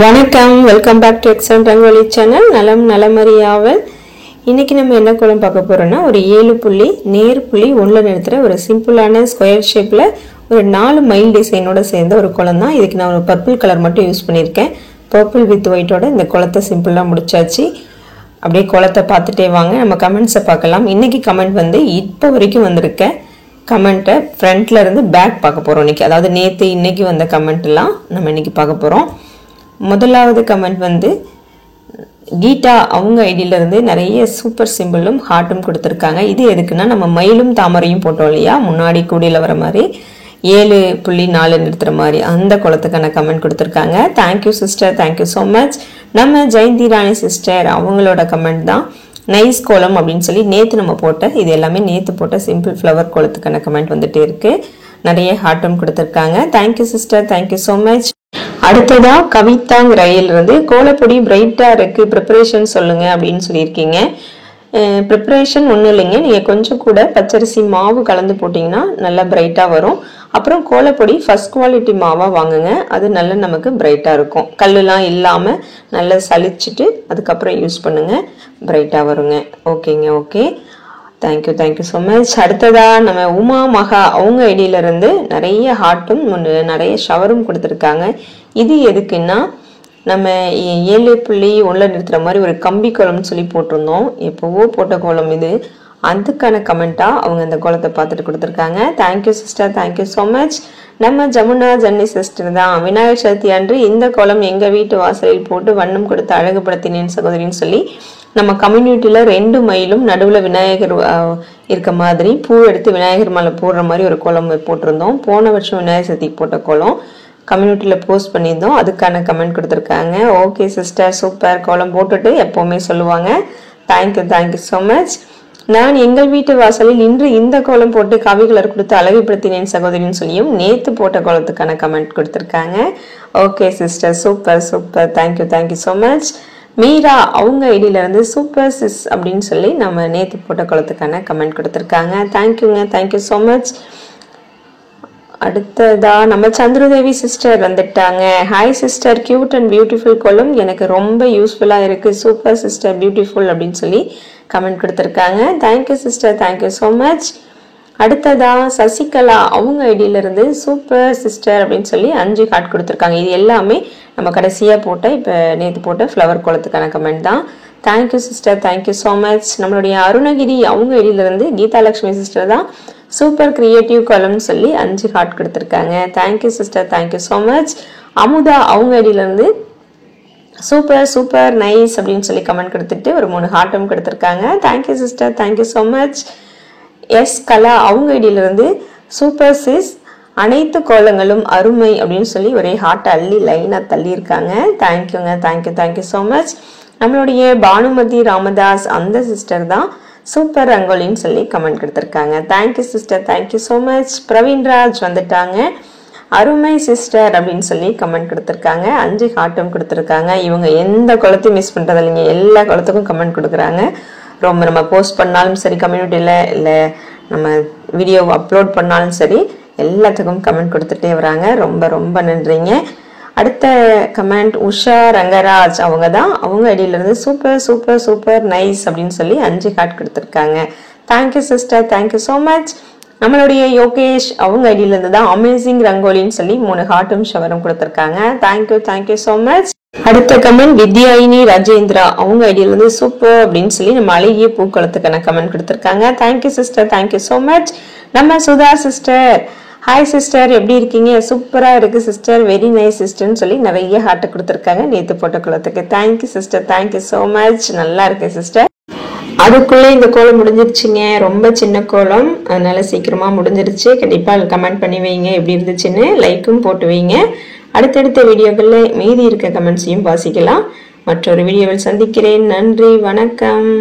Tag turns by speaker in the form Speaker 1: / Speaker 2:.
Speaker 1: வணக்கம், welcome back to excellent Rangoli channel. நலம் நலமறியாவல். இன்னைக்கு நம்ம என்ன கோலம் பார்க்க போறோம்னா, ஒரு 7 புள்ளி நேர் புள்ளி ஒன்றில் நிறுத்துற ஒரு சிம்பிளான ஸ்கொயர் ஷேப்ல ஒரு 4 மைல் டிசைனோட சேர்ந்த ஒரு கோலம் தான். இதுக்கு நான் ஒரு பர்பிள் கலர் மட்டும் யூஸ் பண்ணியிருக்கேன். பர்பிள் வித் ஒயிட்டோட இந்த கோலத்தை சிம்பிளாக முடிச்சாச்சு. அப்படியே கோலத்தை பார்த்துட்டே வாங்க, நம்ம கமெண்ட்ஸை பார்க்கலாம். இன்னைக்கு கமெண்ட் வந்து இப்போ வரைக்கும் வந்திருக்க கமெண்ட்டை ஃப்ரண்ட்ல இருந்து பேக் பார்க்க போறோம் இன்னைக்கு. அதாவது நேற்று இன்னைக்கு வந்த கமெண்ட் எல்லாம் நம்ம இன்னைக்கு பார்க்க போறோம். முதலாவது கமெண்ட் வந்து கீதா அவங்க ஐடியில இருந்து நிறைய சூப்பர் சிம்பிளும் ஹார்ட்டும் கொடுத்துருக்காங்க. இது எதுக்குன்னா, நம்ம மயிலும் தாமரையும் போட்டோம் இல்லையா, முன்னாடி கூடியில் வர மாதிரி 7.4 நிறுத்துற மாதிரி அந்த குளத்துக்கான கமெண்ட் கொடுத்துருக்காங்க. Thank you sister, thank you so much. நம்ம ஜெயந்தி ராணி சிஸ்டர் அவங்களோட கமெண்ட் தான் நைஸ் கோலம் அப்படின்னு சொல்லி நேற்று நம்ம போட்ட, இது எல்லாமே நேற்று போட்ட சிம்பிள் ஃப்ளவர் கோலத்துக்கான கமெண்ட் வந்துட்டே இருக்கு. நிறைய ஹார்ட்டும் கொடுத்துருக்காங்க. Thank you sister, thank you so much. அடுத்ததா கவிதாங் ரயில் இருந்து கோலப்பொடி பிரைட்டா இருக்கு, ப்ரிப்பரேஷன் சொல்லுங்க அப்படின்னு சொல்லியிருக்கீங்க. ப்ரிப்பரேஷன் ஒன்றும் இல்லைங்க, நீங்க கொஞ்சம் கூட பச்சரிசி மாவு கலந்து போட்டீங்கன்னா நல்லா பிரைட்டா வரும். அப்புறம் கோலப்பொடி ஃபர்ஸ்ட் குவாலிட்டி மாவா வாங்குங்க, அது நல்ல நமக்கு பிரைட்டா இருக்கும். கல்லுலாம் இல்லாம நல்லா சலிச்சுட்டு அதுக்கப்புறம் யூஸ் பண்ணுங்க, பிரைட்டா வருங்க. ஓகேங்க, okay, thank you, thank you so much. அடுத்ததா நம்ம உமா மகா அவங்க ஐடியில இருந்து நிறைய ஹார்ட்டும் நிறைய ஷவரும் கொடுத்துருக்காங்க. இது எதுக்குன்னா, நம்ம 7.1 நிறுத்துற மாதிரி ஒரு கம்பி கோலம்னு சொல்லி போட்டிருந்தோம், எப்போவோ போட்ட கோலம் இது. அதுக்கான கமெண்டா அவங்க இந்த கோலத்தை பார்த்துட்டு கொடுத்துருக்காங்க. Thank you sister, thank you so much. நம்ம ஜமுனா ஜன்னி சிஸ்டர் தான் விநாயகர் சதுர்த்தி அன்று இந்த கோலம் எங்க வீட்டு வாசலில் போட்டு வண்ணம் கொடுத்து அழகுபடுத்தினேன் சகோதரின்னு சொல்லி நம்ம கம்யூனிட்டியில 2 மைலும் நடுவுல விநாயகர் இருக்க மாதிரி பூ எடுத்து விநாயகர் மேல போடுற மாதிரி ஒரு கோலம் போட்டிருந்தோம். போன வருஷம் விநாயகர் சதுர்த்திக்கு போட்ட கோலம் கம்யூனிட்டியில போஸ்ட் பண்ணியிருந்தோம். அதுக்கான கமெண்ட் கொடுத்துருக்காங்க. ஓகே சிஸ்டர், சூப்பர், கோலம் போட்டுட்டு எப்பவுமே சொல்லுவாங்க. Thank you, thank you so much. நான் எங்கள் வீட்டு வாசலில் இன்று இந்த கோலம் போட்டு காவி கலர் கொடுத்து அழகுபடுத்தினேன் சகோதரின்னு சொல்லியும் நேத்து போட்ட கோலத்துக்கான கமெண்ட் கொடுத்துருக்காங்க. Okay sister, super super, thank you, thank you so much. Meera அவங்க ஐடியில இருந்து சூப்பர் சிஸ் அப்படின்னு சொல்லி நம்ம நேத்து போட்ட கோலத்துக்கான கமெண்ட் கொடுத்துருக்காங்க. தேங்க்யூங்க, தேங்க்யூ ஸோ மச். அடுத்ததா நம்ம சந்திரதேவி சிஸ்டர் வந்துட்டாங்க. Hi sister, cute and beautiful கோலம் எனக்கு ரொம்ப யூஸ்ஃபுல்லா இருக்கு, சூப்பர் சிஸ்டர், பியூட்டிஃபுல் அப்படின்னு சொல்லி கமெண்ட் கொடுத்துருக்காங்க. Thank you sister, thank you so much. அடுத்ததா சசிகலா அவங்க ஐடியில இருந்து சூப்பர் சிஸ்டர் அப்படின்னு சொல்லி 5 ஹார்ட் கொடுத்துருக்காங்க. இது எல்லாமே நம்ம கடைசியா போட்ட இப்ப நேற்று போட்ட ஃப்ளவர் கோலத்துக்கான கமெண்ட் தான். Thank you sister, thank you so much. நம்மளுடைய அருணகிரி அவங்க ஐடியில இருந்து கீதா லட்சுமி சிஸ்டர் தான் சூப்பர் கிரியேட்டிவ் கோலம்னு சொல்லி 5 ஹார்ட் கொடுத்துருக்காங்க. Thank you sister, thank you so much. Amudha அவங்க ஐடியில இருந்து சூப்பர் சூப்பர் நைஸ் அப்படின்னு சொல்லி கமெண்ட் கொடுத்துட்டு ஒரு 3 ஹார்ட்டும் கொடுத்துருக்காங்க. Thank you sister, thank you so much. Yes Kala அவங்க ஐடியில இருந்து சூப்பர் சிஸ், அனைத்து கோலங்களும் அருமை அப்படின்னு சொல்லி ஒரே ஹார்ட் அள்ளி லைனா தள்ளி இருக்காங்க. தேங்க்யூங்க, தேங்க்யூ, தேங்க்யூ ஸோ மச். நம்மளுடைய பானுமதி ராமதாஸ் அந்த சிஸ்டர் தான் சூப்பர் ரங்கோலின்னு சொல்லி கமெண்ட் கொடுத்துருக்காங்க. Thank you sister, thank you so much. Praveenraj வந்துட்டாங்க. அருமை சிஸ்டர் அப்படின்னு சொல்லி கமெண்ட் கொடுத்துருக்காங்க. 5 ஹார்ட்டும் கொடுத்துருக்காங்க. இவங்க எந்த குளத்தையும் மிஸ் பண்றது இல்லைங்க, எல்லா குளத்துக்கும் கமெண்ட் கொடுக்குறாங்க. ரொம்ப நம்ம போஸ்ட் பண்ணாலும் சரி, கம்யூனிட்டியில இல்லை நம்ம வீடியோ அப்லோட் பண்ணாலும் சரி, எல்லாத்துக்கும் கமெண்ட் கொடுத்துட்டே வராங்க. ரொம்ப ரொம்ப நன்றிங்க. அடுத்த கமெண்ட் உஷா ரங்கராஜ் அவங்க தான் அவங்க ஐடியில இருந்து சூப்பர் சூப்பர் சூப்பர் நைஸ் அப்படின்னு சொல்லி 5 ஹார்ட் கொடுத்துருக்காங்க. Thank you sister, thank you so much. நம்மளுடைய யோகேஷ் அவங்க ஐடியில இருந்து தான் அமேசிங் ரங்கோலின்னு சொல்லி 3 ஹார்ட்டும் ஷவரும் கொடுத்துருக்காங்க. Thank you, thank you so much. அடுத்த கமெண்ட் வித்யாயினி ராஜேந்திரா அவங்க ஐடியில இருந்து சூப்பர் அப்படின்னு சொல்லி நம்ம அழகிய பூக்களத்துக்கான கமெண்ட் கொடுத்துருக்காங்க. Thank you sister, thank you so much. நம்ம சுதா சிஸ்டர், ஹாய் சிஸ்டர், எப்படி இருக்கீங்க? சூப்பரா இருக்கு சிஸ்டர், வெரி நைஸ் சிஸ்டர்னு சொல்லி நிறைய ஹார்ட் கொடுத்துருக்காங்க நேற்று போட்ட கோலத்துக்கு. Thank you sister, thank you so much. நல்லா இருக்கு சிஸ்டர். அதுக்குள்ளே இந்த கோலம் முடிஞ்சிருச்சுங்க. ரொம்ப சின்ன கோலம், அதனால சீக்கிரமா முடிஞ்சிருச்சு. கண்டிப்பா கமெண்ட் பண்ணி வைங்க எப்படி இருந்துச்சுன்னு, லைக்கும் போட்டு வைங்க. அடுத்தடுத்த வீடியோக்களில் மீதி இருக்க கமெண்ட்ஸையும் வாசிக்கலாம். மற்றொரு வீடியோவில் சந்திக்கிறேன். நன்றி, வணக்கம்.